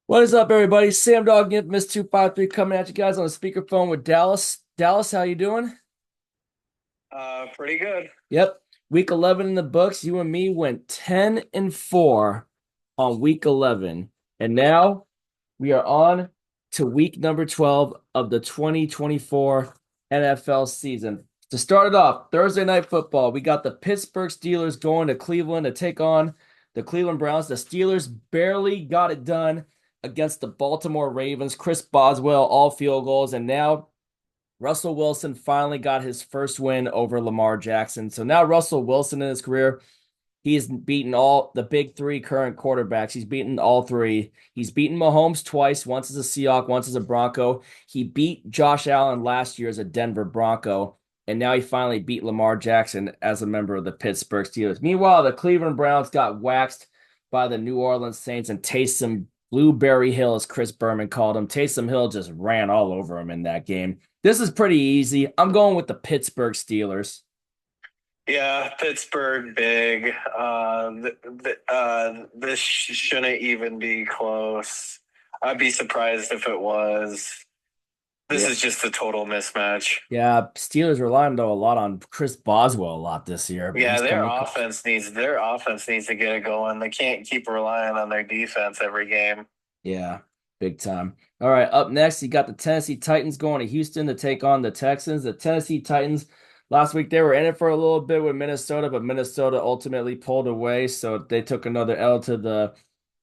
What is up, everybody? Sam Dog Infamous 253 coming at you guys on a speakerphone with Dallas. Dallas, how you doing? Pretty good. Yep. Week 11 in the books. You and me went 10-4 on week 11. And now we are on to week number 12 of the 2024 NFL season. To start it off, Thursday night football. We got the Pittsburgh Steelers going to Cleveland to take on the Cleveland Browns. The Steelers barely got it done against the Baltimore Ravens. Chris Boswell, all field goals. And now Russell Wilson finally got his first win over Lamar Jackson. So now Russell Wilson in his career, he's beaten all the big three current quarterbacks. He's beaten all three. He's beaten Mahomes twice, once as a Seahawk, once as a Bronco. He beat Josh Allen last year as a Denver Bronco. And now he finally beat Lamar Jackson as a member of the Pittsburgh Steelers. Meanwhile, the Cleveland Browns got waxed by the New Orleans Saints, and Taysom Blueberry Hill, as Chris Berman called him. Taysom Hill just ran all over him in that game. This is pretty easy. I'm going with the Pittsburgh Steelers. Yeah, Pittsburgh big. This shouldn't even be close. I'd be surprised if it was. This Yeah. is just a total mismatch. Yeah, Steelers relying though a lot on Chris Boswell a lot this year, but Yeah, he's coming. their offense needs to get it going. They can't keep relying on their defense every game. Yeah, big time. All right, up next, you got the Tennessee Titans going to Houston to take on the Texans. The Tennessee Titans last week they were in it for a little bit with Minnesota, but Minnesota ultimately pulled away, so they took another L to the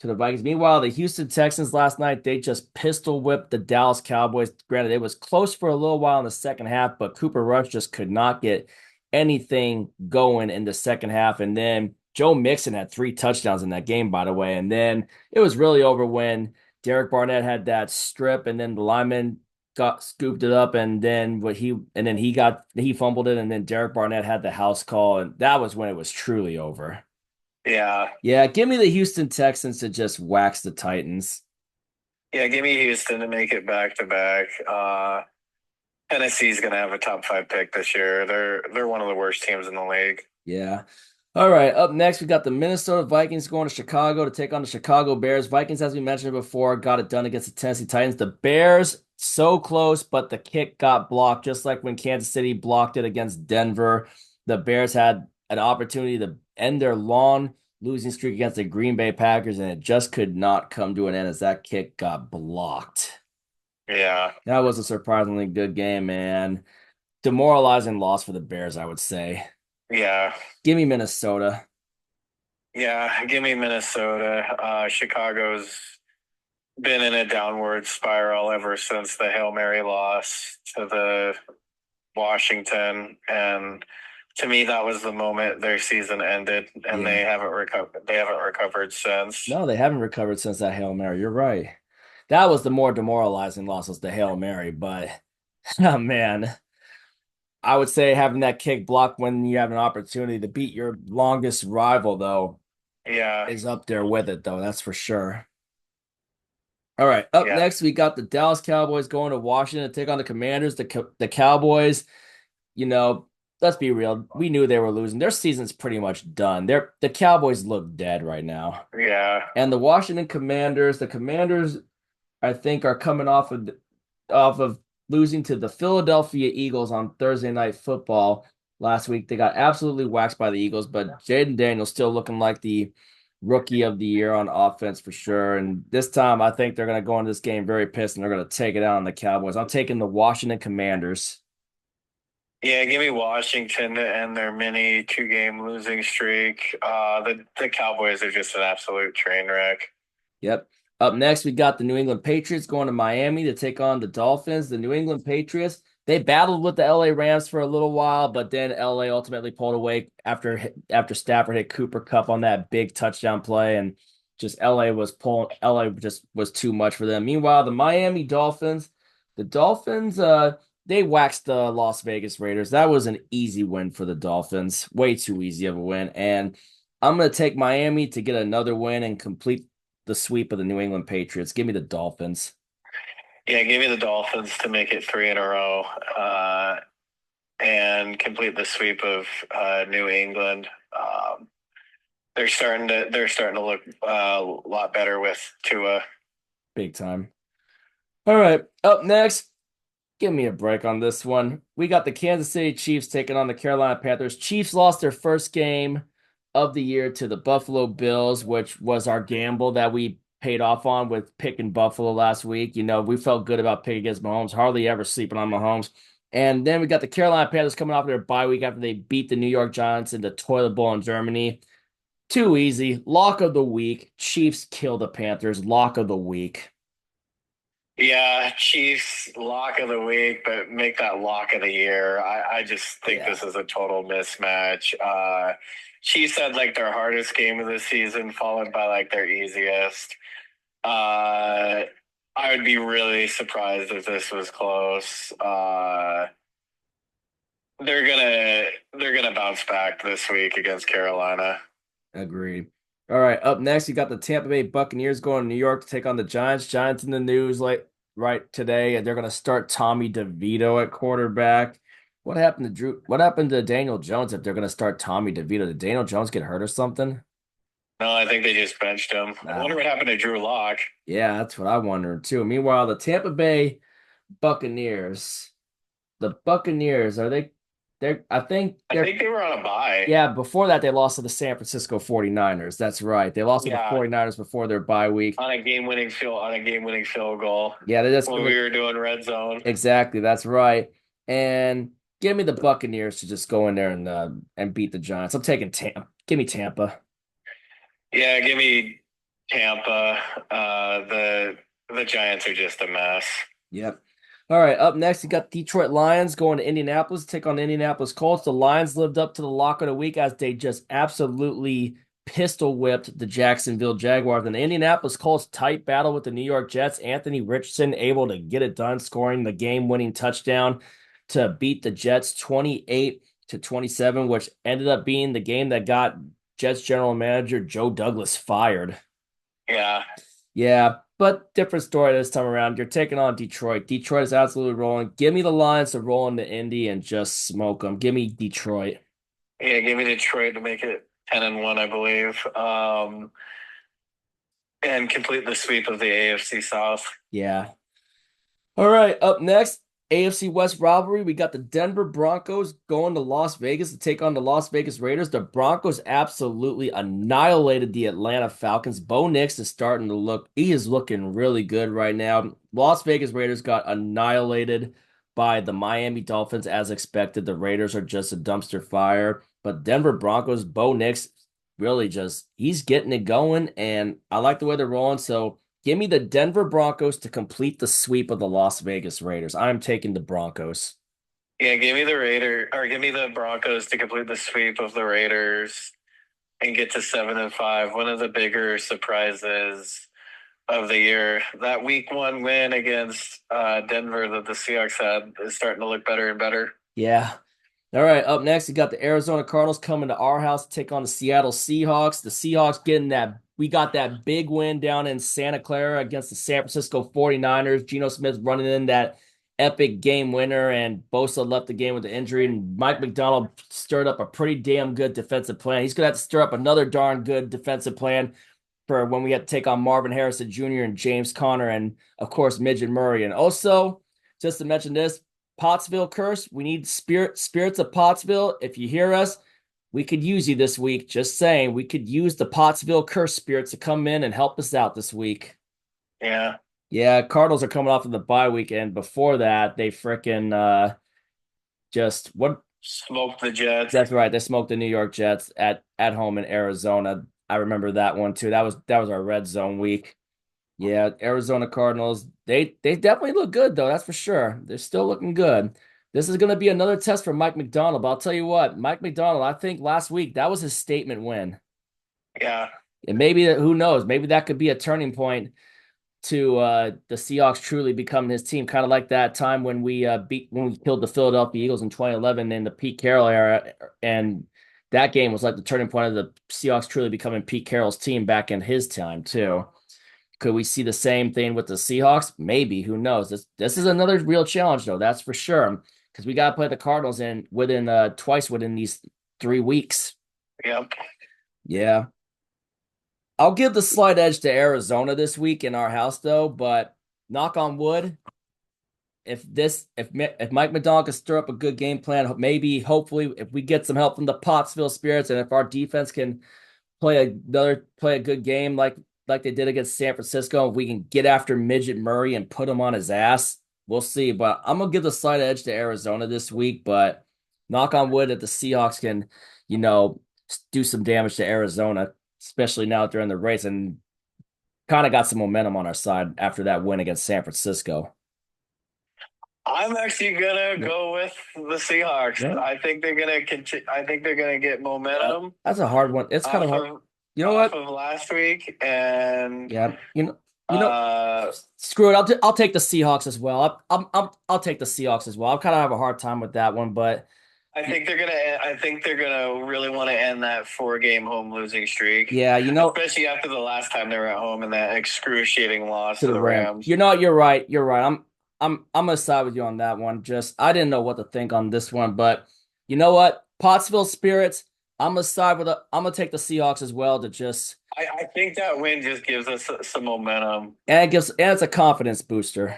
Vikings. Meanwhile, the Houston Texans last night they just pistol whipped the Dallas Cowboys. Granted, it was close for a little while in the second half, but Cooper Rush just could not get anything going in the second half, and then Joe Mixon had three touchdowns in that game, by the way, and then it was really over when Derek Barnett had that strip, and then the lineman got scooped it up, and then he fumbled it, and then Derek Barnett had the house call, and that was when it was truly over. Yeah, Yeah, give me the Houston Texans to just wax the Titans. yeah. Give me Houston to make it back to back. Tennessee's gonna have a top five pick this year. They're one of the worst teams in the league. Yeah. All right. Up next, we got the Minnesota Vikings going to Chicago to take on the Chicago Bears. Vikings, as we mentioned before, got it done against the Tennessee Titans. The Bears, so close, but the kick got blocked, just like when Kansas City blocked it against Denver. The Bears had an opportunity to end their long losing streak against the Green Bay Packers, and it just could not come to an end as that kick got blocked. Yeah, That was a surprisingly good game, man. Demoralizing loss for the Bears, I would say. yeah. Give me Minnesota. Yeah, give me Minnesota. Chicago's been in a downward spiral ever since the Hail Mary loss to the Washington, and to me, that was the moment their season ended, and Yeah. They haven't recovered since. No, they haven't recovered since that Hail Mary. You're right. That was the more demoralizing loss was the Hail Mary, but oh man, I would say having that kick blocked when you have an opportunity to beat your longest rival though Yeah, is up there with it though, that's for sure. All right, up yeah, next we got the Dallas Cowboys going to Washington to take on the Commanders. The Cowboys, you know, let's be real, we knew they were losing. Their season's pretty much done. The Cowboys look dead right now. yeah, And the Washington Commanders, the Commanders I think are coming off of losing to the Philadelphia Eagles on Thursday Night Football last week. They got absolutely waxed by the Eagles, but Jaden Daniels still looking like the rookie of the year on offense for sure. And this time, I think they're going to go into this game very pissed and they're going to take it out on the Cowboys. I'm taking the Washington Commanders. yeah. Give me Washington to end their mini two-game losing streak. The Cowboys are just an absolute train wreck. Yep. Up next, we got the New England Patriots going to Miami to take on the Dolphins. The New England Patriots, they battled with the LA Rams for a little while, but then LA ultimately pulled away after Stafford hit Cooper Kupp on that big touchdown play, and just LA just was too much for them. Meanwhile, the Dolphins, they waxed the Las Vegas Raiders. That was an easy win for the Dolphins, way too easy of a win, and I'm going to take Miami to get another win and complete the sweep of the New England Patriots. Give me the Dolphins. Yeah, give me the Dolphins to make it three in a row, and complete the sweep of New England. They're starting to look a lot better with Tua. big time. All right, up next, give me a break on this one. We got the Kansas City Chiefs taking on the Carolina Panthers. Chiefs lost their first game of the year to the Buffalo Bills, which was our gamble that we paid off on with picking Buffalo last week. You know, we felt good about picking against Mahomes, hardly ever sleeping on Mahomes. And then we got the Carolina Panthers coming off their bye week after they beat the New York Giants in the toilet bowl in Germany. Too easy. Lock of the week. Chiefs kill the Panthers. Lock of the week. Yeah, Chiefs lock of the week, but make that lock of the year. I just think Yeah. this is a total mismatch. Chiefs had like their hardest game of the season, followed by like their easiest. Uh, I would be really surprised if this was close. They're gonna bounce back this week against Carolina. Agreed. All right, up next, you got the Tampa Bay Buccaneers going to New York to take on the Giants. Giants in the news like right today, and they're going to start Tommy DeVito at quarterback. What happened to Drew? What happened to Daniel Jones if they're going to start Tommy DeVito? Did Daniel Jones get hurt or something? No, I think they just benched him. I wonder Nah. what happened to Drew Lock. Yeah, that's what I wondered too. Meanwhile, the Tampa Bay Buccaneers, the Buccaneers, are they? They're. I think I they're. think they were on a bye. Yeah, before that, they lost to the San Francisco 49ers. That's right. They lost to the Yeah, 49ers before their bye week. on a game-winning field goal Yeah, they just when we were doing red zone. exactly. That's right. And give me the Buccaneers to just go in there and beat the Giants. I'm taking Tampa. Give me Tampa. Yeah, give me Tampa. The Giants are just a mess. Yep. All right. Up next, you got Detroit Lions going to Indianapolis to take on the Indianapolis Colts. The Lions lived up to the lock of the week as they just absolutely pistol whipped the Jacksonville Jaguars. And the Indianapolis Colts tight battle with the New York Jets. Anthony Richardson able to get it done, scoring the game-winning touchdown to beat the Jets 28-27, which ended up being the game that got Jets general manager Joe Douglas fired. Yeah, Yeah, but different story this time around. You're taking on Detroit. Detroit is absolutely rolling. Give me the Lions to roll into Indy and just smoke them. Give me Detroit. yeah, give me Detroit to make it 10-1, I believe, and complete the sweep of the AFC South. Yeah. All right, up next, AFC West rivalry. We got the Denver Broncos going to Las Vegas to take on the Las Vegas Raiders. The Broncos absolutely annihilated the Atlanta Falcons. Bo Nix is starting to look, he is looking really good right now. Las Vegas Raiders got annihilated by the Miami Dolphins as expected. The Raiders are just a dumpster fire. But Denver Broncos, Bo Nix really just, he's getting it going, and I like the way they're rolling. So, give me the Denver Broncos to complete the sweep of the Las Vegas Raiders. I'm taking the Broncos. Yeah, give me the Broncos to complete the sweep of the Raiders and get to 7-5. One of the bigger surprises of the year. That week 1 win against Denver that the Seahawks had is starting to look better and better. Yeah. All right, up next, you got the Arizona Cardinals coming to our house to take on the Seattle Seahawks. The Seahawks getting that, we got that big win down in Santa Clara against the San Francisco 49ers. Geno Smith running in that epic game winner, and Bosa left the game with the injury, and Mike McDonald stirred up a pretty damn good defensive plan. He's going to have to stir up another darn good defensive plan for when we have to take on Marvin Harrison Jr. and James Conner, and of course, Midget Murray. And also, just to mention this, Pottsville curse. We need spirits of Pottsville. If you hear us, we could use you this week. Just saying, we could use the Pottsville curse spirits to come in and help us out this week. Yeah. Yeah, Cardinals are coming off of the bye weekend. Before that, they fricking just what? Smoked the Jets. That's right. They smoked the New York Jets at home in Arizona. I remember that one too. That was our red zone week. Yeah, Arizona Cardinals. They definitely look good though. That's for sure. They're still looking good. This is going to be another test for Mike McDonald. But I'll tell you what, Mike McDonald. I think last week that was his statement win, Yeah. and maybe who knows? Maybe that could be a turning point to the Seahawks truly becoming his team, kind of like that time when we killed the Philadelphia Eagles in 2011 in the Pete Carroll era, and that game was like the turning point of the Seahawks truly becoming Pete Carroll's team back in his time too. Could we see the same thing with the Seahawks? Maybe. Who knows? This is another real challenge, though. That's for sure. Because we got to play the Cardinals in within twice within these 3 weeks. Yep. Yeah. I'll give the slight edge to Arizona this week in our house, though. But knock on wood, if Mike McDonald can stir up a good game plan, maybe hopefully if we get some help from the Pottsville Spirits, and if our defense can play a good game like they did against San Francisco, if we can get after Midget Murray and put him on his ass, we'll see. But I'm gonna give the slight edge to Arizona this week. But knock on wood that the Seahawks can, you know, do some damage to Arizona, especially now that they're in the race and kind of got some momentum on our side after that win against San Francisco. I'm actually gonna Yeah. go with the Seahawks. Yeah. I think they're gonna I think they're gonna get momentum That's a hard one. It's kind of off hard. of You know what? last week, and Yeah, you know, uh, screw it. I'll take the Seahawks as well. I'll take the Seahawks as well. I'll kind of have a hard time with that one, but I think they're gonna really want to end that 4 game home losing streak, yeah, especially after the last time they were at home and that excruciating loss to to the the Rams. Rams. You're right. You're right. I'm gonna side with you on that one. Just I didn't know what to think on this one, but you know what? Pottsville Spirits. I'm gonna take the Seahawks as well to just I think that win just gives us some momentum. and it's a confidence booster.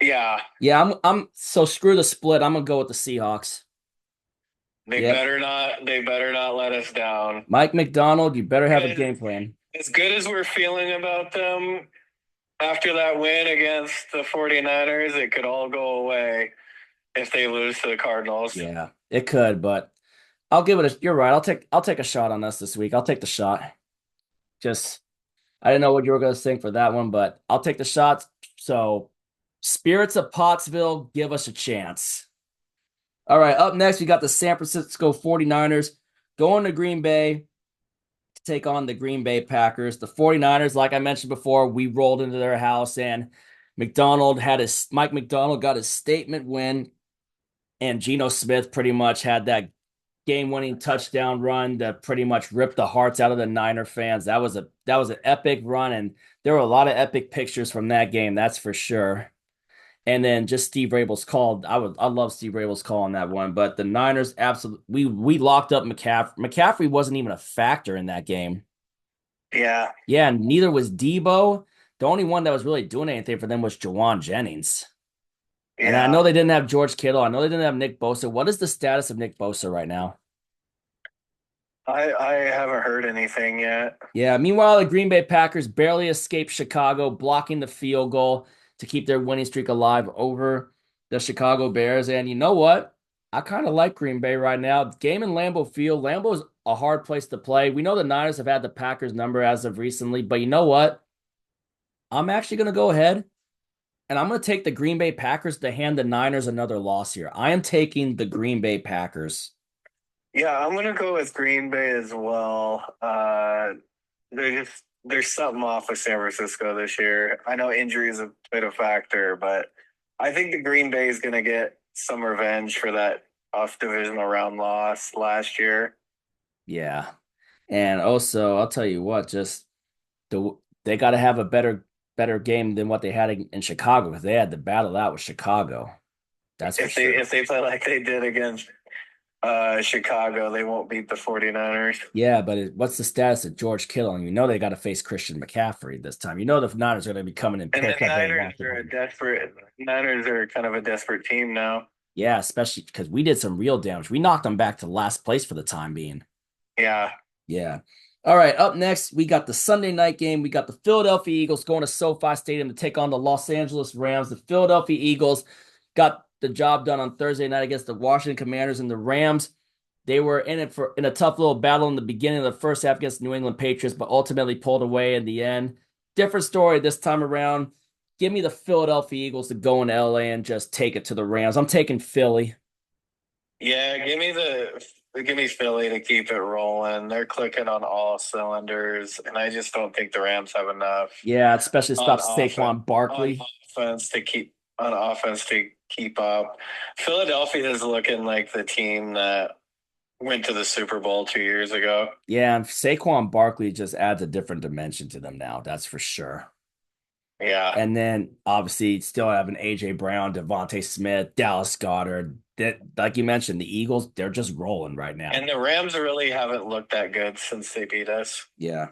Yeah, Yeah, I'm so screw the split. I'm gonna go with the Seahawks. Yep. they better not let us down. Mike McDonald, you better have a As game plan. as good as we're feeling about them after that win against the 49ers, it could all go away if they lose to the Cardinals. Yeah, it could, but I'll give it a you're right. I'll take a shot on us this week. I'll take the shot. Just I didn't know what you were gonna think for that one, but I'll take the shots. So Spirits of Pottsville, give us a chance. All right, up next, we got the San Francisco 49ers going to Green Bay to take on the Green Bay Packers. The 49ers, like I mentioned before, we rolled into their house and Mike McDonald got his statement win, and Geno Smith pretty much had that game-winning touchdown run that pretty much ripped the hearts out of the Niner fans. That was an epic run, and there were a lot of epic pictures from that game, that's for sure. And then just Steve Rabel's call. I love Steve Rabel's call on that one. But the Niners absolutely we locked up McCaffrey. McCaffrey wasn't even a factor in that game. Yeah, Yeah, and neither was Debo. The only one that was really doing anything for them was Jawan Jennings. And I know yeah. they didn't have George Kittle. I know they didn't have Nick Bosa. What is the status of Nick Bosa right now? I haven't heard anything yet. Yeah, meanwhile, the Green Bay Packers barely escaped Chicago, blocking the field goal to keep their winning streak alive over the Chicago Bears. And you know what? I kind of like Green Bay right now. Game in Lambeau Field. Lambeau's a hard place to play. We know the Niners have had the Packers number as of recently, but you know what? I'm actually going to go ahead and I'm going to take the Green Bay Packers to hand the Niners another loss here. I am taking the Green Bay Packers. Yeah, I'm gonna go with Green Bay as well. There's something off with San Francisco this year. I know injuries have played a factor, but I think the Green Bay is gonna get some revenge for that off divisional round loss last year. Yeah. And also, I'll tell you what, just they got to have a better game than what they had in Chicago because they had to battle out with Chicago. That's for sure. If they play like they did against Chicago, they won't beat the 49ers. Yeah, but what's the status of George Kittle? And you know they got to face Christian McCaffrey this time. You know the Niners are going to be coming in And the pissed that they Niners lost the are a game. desperate Niners are kind of a desperate team now. Yeah, especially because we did some real damage. We knocked them back to last place for the time being. Yeah. Yeah. All right. Up next, we got the Sunday night game. We got the Philadelphia Eagles going to SoFi Stadium to take on the Los Angeles Rams. The Philadelphia Eagles got the job done on Thursday night against the Washington Commanders, and the Rams. They were in a tough little battle in the beginning of the first half against the New England Patriots, but ultimately pulled away in the end. Different story this time around. Give me the Philadelphia Eagles to go into LA and just take it to the Rams. I'm taking Philly. Yeah, give me Philly to keep it rolling. They're clicking on all cylinders, and I just don't think the Rams have enough Yeah, especially on stop offense Saquon Barkley. on offense to keep up. Philadelphia is looking like the team that went to the Super Bowl 2 years ago. Yeah, and Saquon Barkley just adds a different dimension to them now. That's for sure. Yeah. And then obviously still having AJ Brown, Devontae Smith, Dallas Goddard. That, like you mentioned, the Eagles, they're just rolling right now. And the Rams really haven't looked that good since they beat us. Yeah.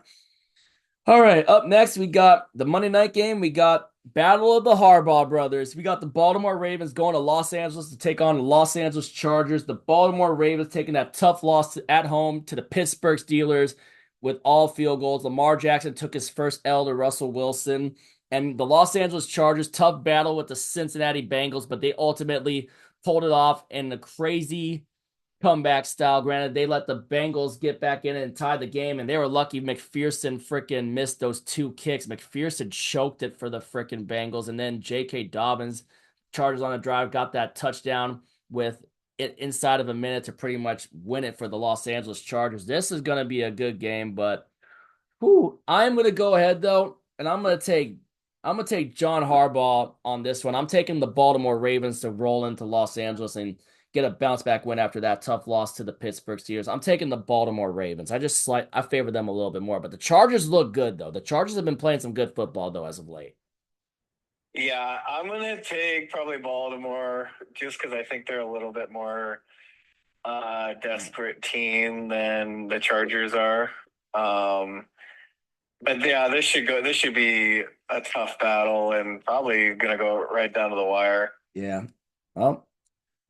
All right, up next we got the Monday night game. We got Battle of the Harbaugh brothers. We got the Baltimore Ravens going to Los Angeles to take on the Los Angeles Chargers. The Baltimore Ravens taking that tough loss at home to the Pittsburgh Steelers with all field goals. Lamar Jackson took his first L to Russell Wilson. And the Los Angeles Chargers, tough battle with the Cincinnati Bengals, but they ultimately pulled it off in a crazy comeback style. Granted, they let the Bengals get back in and tie the game, and they were lucky McPherson freaking missed those two kicks. McPherson choked it for the freaking Bengals, and then J.K. Dobbins, Chargers on a drive, got that touchdown with it inside of a minute to pretty much win it for the Los Angeles Chargers. This is going to be a good game, but I'm going to go ahead though, and I'm gonna take John Harbaugh on this one. I'm taking the Baltimore Ravens to roll into Los Angeles and get a bounce back win after that tough loss to the Pittsburgh Steelers. I'm taking the Baltimore Ravens. I favor them a little bit more, but the Chargers look good though. The Chargers have been playing some good football though as of late. Yeah, I'm gonna take probably Baltimore just because I think they're a little bit more desperate team than the Chargers are. Um, but yeah, this should be a tough battle and probably gonna go right down to the wire. Yeah. Well,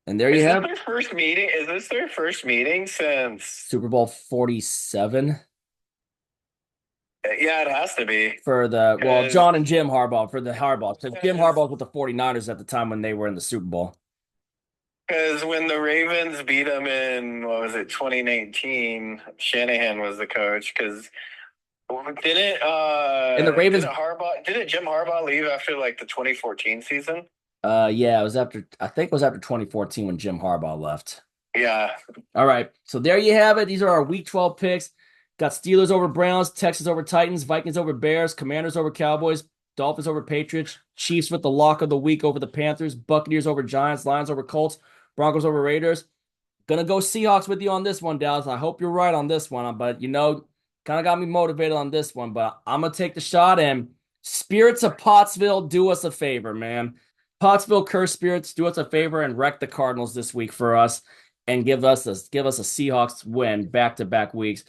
and there you Is this have their first meeting? Is this their first meeting since? Super Bowl 47 Yeah, it has to be for because John and Jim Harbaugh for the Harbaugh. So Jim Harbaugh was with the 49ers at the time when they were in the Super Bowl. when the Ravens beat them in what was it 2019, Shanahan was the coach. Because And the Ravens didn't Jim Harbaugh leave after like the 2014 season? yeah, I think it was after 2014 when Jim Harbaugh left. Yeah, All right. So there you have it. These are our week 12 picks. Got Steelers over Browns, Texans over Titans, Vikings over Bears, Commanders over Cowboys, Dolphins over Patriots, Chiefs with the lock of the week over the Panthers, Buccaneers over Giants, Lions over Colts, Broncos over Raiders. Gonna go Seahawks with you on this one, Dallas. I hope you're right on this one, but kind of got me motivated on this one. But I'm gonna take the shot and Spirits of Pottsville, do us a favor, man. Pottsville Curse Spirits, do us a favor and wreck the Cardinals this week for us and give us a Seahawks win back-to-back weeks.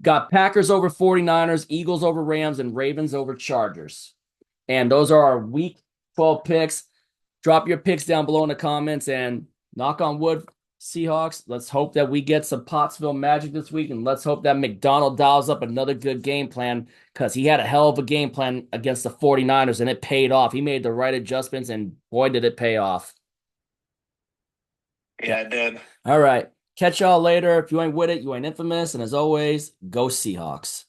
Got Packers over 49ers, Eagles over Rams, and Ravens over Chargers. And those are our week 12 picks. Drop your picks down below in the comments and knock on wood, Seahawks. Let's hope that we get some Pottsville magic this week, and let's hope that McDonald dials up another good game plan because he had a hell of a game plan against the 49ers, and it paid off. He made the right adjustments, and boy, did it pay off. yeah, it did. All right. Catch y'all later. If you ain't with it, you ain't infamous. And as always, go Seahawks.